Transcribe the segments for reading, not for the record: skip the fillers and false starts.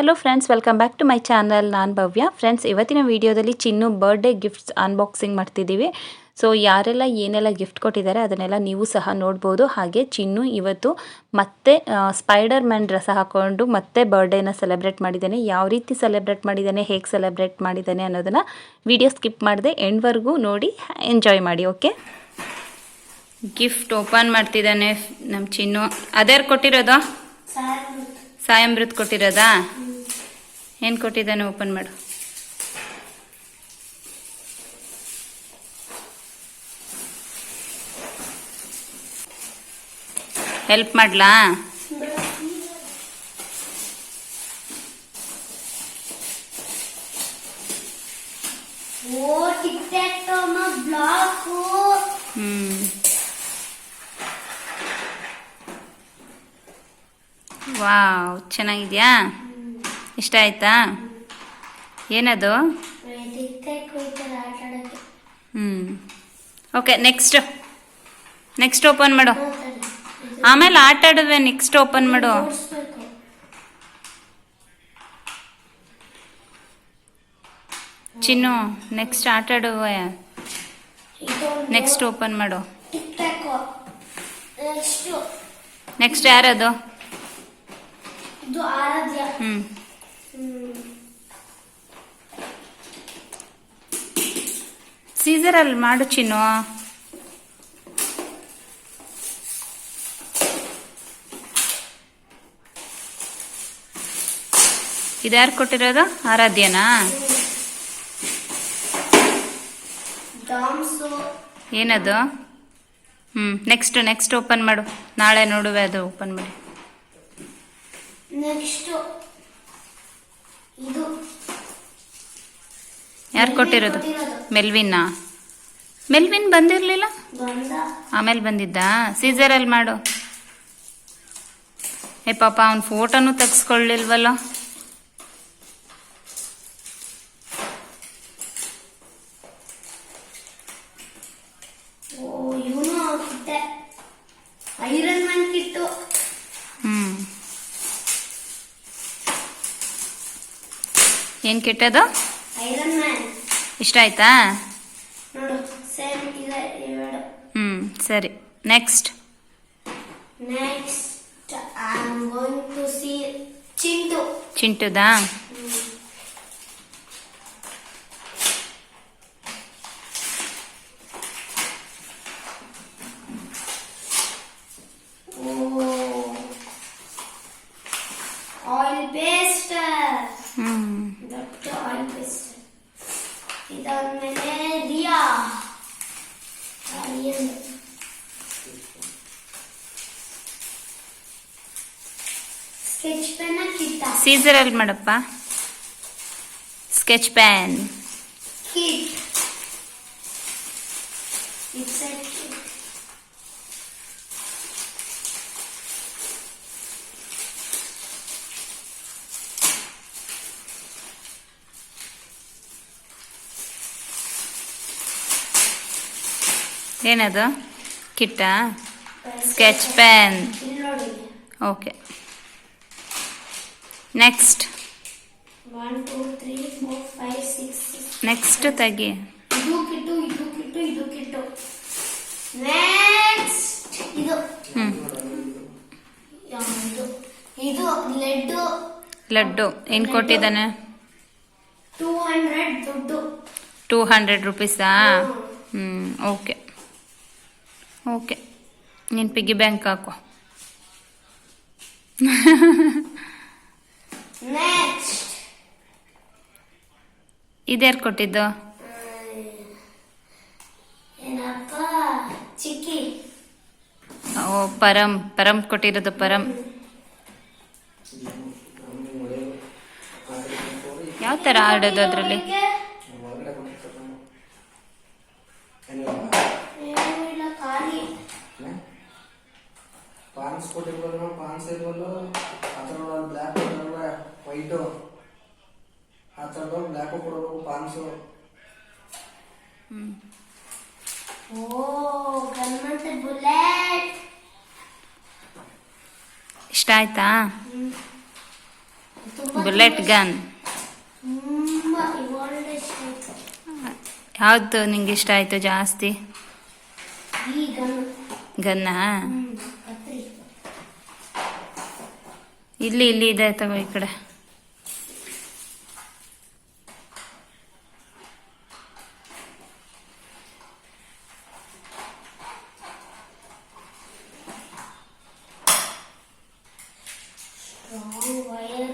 Hello friends, welcome back to my channel. ನಾನು Bhavya. Friends, ಇವತ್ತಿನ ವಿಡಿಯೋದಲ್ಲಿ ಚಿನ್ನು ಬರ್ಡೇ ಗಿಫ್ಟ್ಸ್ ಅನ್ಬಾಕ್ಸಿಂಗ್ ಮಾಡ್ತಿದ್ದೀವಿ. ಸೊ ಯಾರೆಲ್ಲ ಏನೆಲ್ಲ ಗಿಫ್ಟ್ ಕೊಟ್ಟಿದ್ದಾರೆ ಅದನ್ನೆಲ್ಲ ನೀವು ಸಹ ನೋಡ್ಬೋದು. ಹಾಗೆ ಚಿನ್ನು ಇವತ್ತು ಮತ್ತೆ ಸ್ಪೈಡರ್ ಮ್ಯಾನ್ ಡ್ರೆಸ್ ಹಾಕ್ಕೊಂಡು ಮತ್ತೆ ಬರ್ಡೇನ ಸೆಲೆಬ್ರೇಟ್ ಮಾಡಿದ್ದಾನೆ. ಯಾವ ರೀತಿ ಸೆಲೆಬ್ರೇಟ್ ಮಾಡಿದ್ದಾನೆ, ಹೇಗೆ ಸೆಲೆಬ್ರೇಟ್ ಮಾಡಿದ್ದಾನೆ ಅನ್ನೋದನ್ನು ವಿಡಿಯೋ ಸ್ಕಿಪ್ ಮಾಡಿದೆ ಎಂಡ್ವರೆಗೂ ನೋಡಿ ಎಂಜಾಯ್ ಮಾಡಿ. ಓಕೆ, ಗಿಫ್ಟ್ ಓಪನ್ ಮಾಡ್ತಿದ್ದಾನೆ ನಮ್ಮ ಚಿನ್ನು. ಅದ್ಯಾರು ಕೊಟ್ಟಿರೋದು? ಸಾಯಮೃತ್ ಕೊಟ್ಟಿರೋದಾ? ಏನು ಕೊಟ್ಟಿದ್ದಾನೆ ಓಪನ್ ಮಾಡು. ಹೆಲ್ಪ್ ಮಾಡ್ಲಾ? ವಾವ್, ಚೆನ್ನಾಗಿದ್ಯಾ? ಇಷ್ಟ ಆಯ್ತಾ? ಏನದು? ಓಕೆ, ನೆಕ್ಸ್ಟ್ ಓಪನ್ ಮಾಡು. ಆಮೇಲೆ ಆಟ ಆಡುವೆ. ನೆಕ್ಸ್ಟ್ ಓಪನ್ ಮಾಡು. ಚಿನ್ನು, ನೆಕ್ಸ್ಟ್ ಆಟ ಆಡುವೆ. ನೆಕ್ಸ್ಟ್ ಓಪನ್ ಮಾಡು. ನೆಕ್ಸ್ಟ್ ಯಾರದು? ಸೀಸರಲ್ಲಿ ಮಾಡು ಚಿನ್ನು. ಇದ್ಯಾರು ಕೊಟ್ಟಿರೋದು? ಆರಾಧ್ಯನಾ? ಏನದು? ನೆಕ್ಸ್ಟ್ ಓಪನ್ ಮಾಡು. ನಾಳೆ ನೋಡುವೆ ಅದು ಓಪನ್ ಮಾಡಿ. ಯಾರು ಕೊಟ್ಟಿರೋದು? ಮೆಲ್ವಿನ್ ಬಂದಿರಲಿಲ್ಲ, ಆಮೇಲೆ ಬಂದಿದ್ದ. ಸೀಸರಲ್ಲಿ ಮಾಡು. ಏ ಪಾಪ, ಅವನ ಫೋಟೋನು ತೆಗೆಸ್ಕೊಳ್ಳಿಲ್ವಲ್ಲ. Iron man kit. ಏನ್ ಕೆಟ್ಟದು? Iron man. ಇಷ್ಟ ಆಯ್ತಾ? ನೋಡು, ಸೇಮ್ ಇದೆ ಇವೆರಡು. ಸರಿ. Next I am going to see ಚಿಂಟುದಾ? Oil paste. ದೊಡ್ಡ ಆಯಿಲ್ ಪೇಸ್ಟ್. ಇದಾದ್ಮೇಲೆ ರಿಯಾ ಸ್ಕೆಚ್ ಪೆನ್ ಕಿಟ್ಟ. ಸೀಸರಲ್ಲಿ ಮಾಡಪ್ಪ. Sketch pen kit. It's a kit. ಏನದು? ಕಿಟ್ಟ? Sketch pen. Okay, next. 1 2 3 4 5 6. Next ತೆಗಿ. ಇದು ಕಿಟ್ಟು. ನೆಕ್ಸ್ಟ್ ಇದು ಲಡ್ಡು. ಏನು ಕೊಟ್ಟಿದ್ದಾನೆ? 200 ದುಡ್ಡು. 200 ರುಪೀಸಾ? ಓಕೆ, ನೀನು ಪಿಗ್ಗಿ ಬ್ಯಾಂಕ್ ಹಾಕೋ. ನೆಕ್ಸ್ಟ್ ಇದ್ಯಾರು ಕೊಟ್ಟಿದ್ದು? ಏನಪ್ಪ? ಚಿಕ್ಕಿ. ಓ, ಪರಂ ಕೊಟ್ಟಿರೋದು. ಪರಂ ಯಾವ ಥರ ಆಡೋದು ಅದರಲ್ಲಿ? ಪಾನ್ಸ್ ಕೊಟ್ಟಿರ್ಬೋದು. ಪಾನ್ಸ್ ಇರ್ಬೋದು. ಆ ಥರ ಬ್ಲ್ಯಾಕ್ ವೈಟು, ಆ ಥರದ್ದು ಬ್ಲ್ಯಾಕು ಕೊಡಬೇಕು ಪಾನ್ಸು. ಗನ್ ಮತ್ತೆ ಬುಲೆಟ್. ಇಷ್ಟ ಆಯ್ತಾ? Bullet gun. ತುಂಬ ಇವಾಲ್ಡ್ ಇಷ್ಟ ಆಯ್ತು. ಯಾವುದು ನಿಂಗೆ ಇಷ್ಟ ಆಯಿತು ಜಾಸ್ತಿ? ಈ ಗನ್. ಗನ್ನಾ? ಕತ್ರಿ. ಇಲ್ಲಿ ಇದೆ ತಗೋ ಈ ಕಡೆ. ವೈರ್.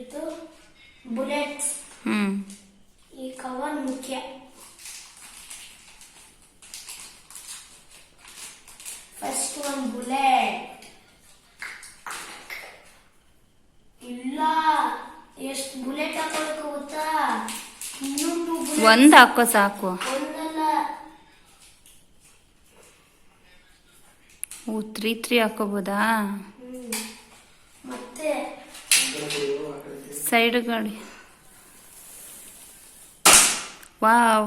ಇದು ಬುಲೆಟ್ಸ್. ಈ ಕವರ್ ಮುಖ್ಯ. ಫಸ್ಟ್ ಒಂದು ಬುಲೆಟ್. ಇಲ್ಲ, ಎಷ್ಟು ಬುಲೆಟ್ ಹಾಕೋಬೇಕು ಗೊತ್ತಾ? ಇನ್ನೊಂದು ಒಂದು ಹಾಕೋ ಸಾಕು. ಒಂದಲ್ಲ, 3 ಹಾಕೋಬೋದಾ? ಮತ್ತೆ ಸೈಡ್ ಗಾಡಿ. ವಾವ್.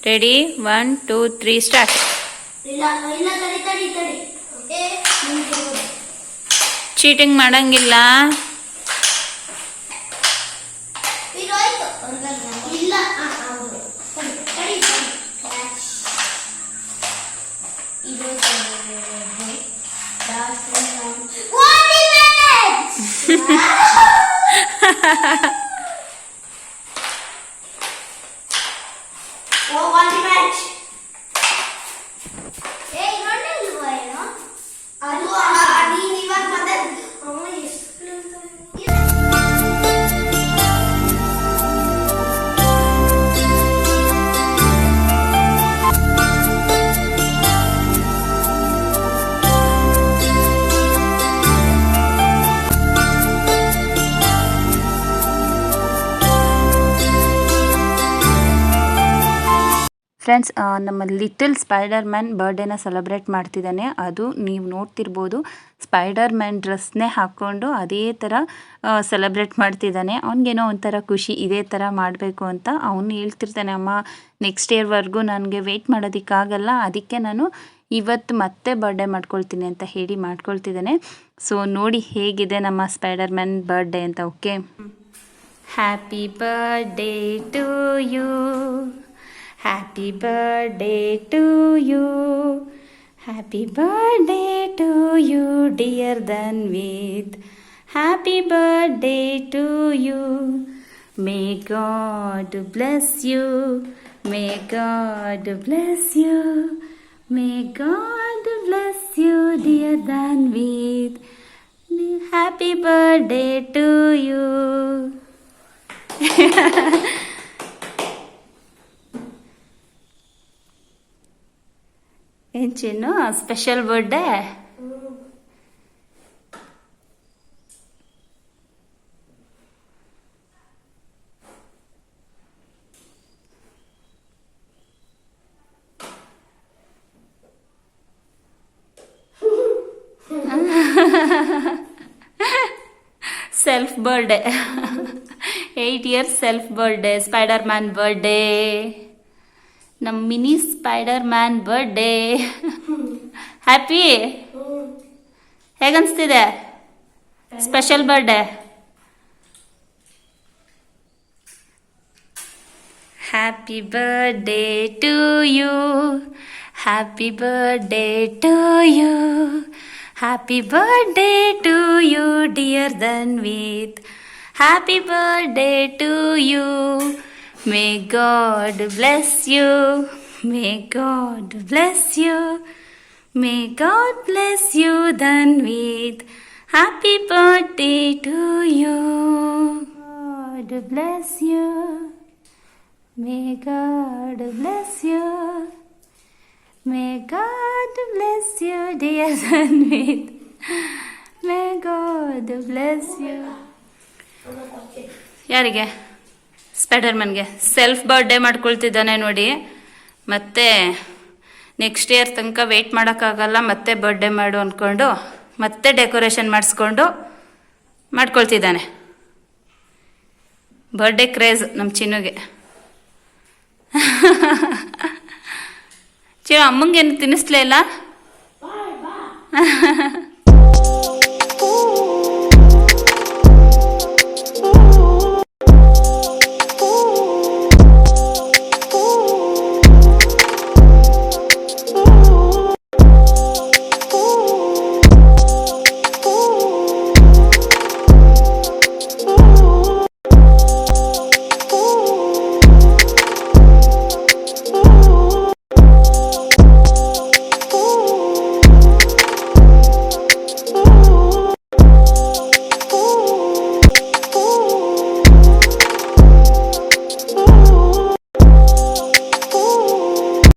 ರೆಡಿ? 1 2 3 ಸ್ಟಾರ್ಟ್. ಇಲ್ಲ ಇಲ್ಲ, ತಡಿ ತಡಿ ತಡಿ. ಚೀಟಿಂಗ್ ಮಾಡಂಗಿಲ್ಲ. ಇಲ್ಲ, ಹೌದು. ತಡಿ ತಡಿ. ಇದು ಫ್ರೆಂಡ್ಸ್, ನಮ್ಮ ಲಿಟಲ್ ಸ್ಪೈಡರ್ ಮ್ಯಾನ್ ಬರ್ಡೇನ ಸೆಲೆಬ್ರೇಟ್ ಮಾಡ್ತಿದ್ದಾನೆ. ಅದು ನೀವು ನೋಡ್ತಿರ್ಬೋದು, ಸ್ಪೈಡರ್ ಮ್ಯಾನ್ ಡ್ರೆಸ್ನೇ ಹಾಕ್ಕೊಂಡು ಅದೇ ಥರ ಸೆಲೆಬ್ರೇಟ್ ಮಾಡ್ತಿದ್ದಾನೆ. ಅವ್ನಿಗೇನೋ ಒಂಥರ ಖುಷಿ, ಇದೇ ಥರ ಮಾಡಬೇಕು ಅಂತ. ಅವನು ಹೇಳ್ತಿರ್ತಾನೆ, ಅಮ್ಮ ನೆಕ್ಸ್ಟ್ ಇಯರ್ವರೆಗೂ ನನಗೆ ವೆಯ್ಟ್ ಮಾಡೋದಕ್ಕಾಗಲ್ಲ, ಅದಕ್ಕೆ ನಾನು ಇವತ್ತು ಮತ್ತೆ ಬರ್ಡೇ ಮಾಡ್ಕೊಳ್ತೀನಿ ಅಂತ ಹೇಳಿ ಮಾಡ್ಕೊಳ್ತಿದ್ದಾನೆ. ಸೊ ನೋಡಿ ಹೇಗಿದೆ ನಮ್ಮ ಸ್ಪೈಡರ್ ಮ್ಯಾನ್ ಬರ್ಡೇ ಅಂತ. Okay, happy birthday to you, happy birthday to you, happy birthday to you dear Dhanvit, happy birthday to you, may God bless you, may God bless you, may God bless you dear Dhanvit, happy birthday to you. ಏನ್ ಚಿನ್ನು, special birthday? Self birthday, 8 years self birthday, spider man birthday, ನಮ್ಮ mini spider man birthday. Happy? ಹೇಗನ್ಸ್ತಿದೆ special birthday? Happy birthday to you, happy birthday to you, happy birthday to you dear Dhanvith, happy birthday to you, may God bless you, may God bless you, may God bless you Dhanvit, happy birthday to you, God bless you, may God bless you, may God bless you dear Dhanvit, may God bless you. ಯಾರಿಗೆ? Spider ಮ್ಯಾನ್ಗೆ self birthday ಮಾಡ್ಕೊಳ್ತಿದ್ದಾನೆ ನೋಡಿ. ಮತ್ತೆ next year ತನಕ weight ಮಾಡೋಕ್ಕಾಗಲ್ಲ, ಮತ್ತೆ birthday ಮಾಡು ಅಂದ್ಕೊಂಡು ಮತ್ತೆ decoration ಮಾಡಿಸ್ಕೊಂಡು ಮಾಡ್ಕೊಳ್ತಿದ್ದಾನೆ. ಬರ್ಡೇ ಕ್ರೇಜ್ ನಮ್ಮ ಚಿನ್ನುಗೆ. ಚಿನ್ನು ಅಮ್ಮಂಗೇನು ತಿನ್ನಿಸ್ಲೇ ಇಲ್ಲ Bye, bye.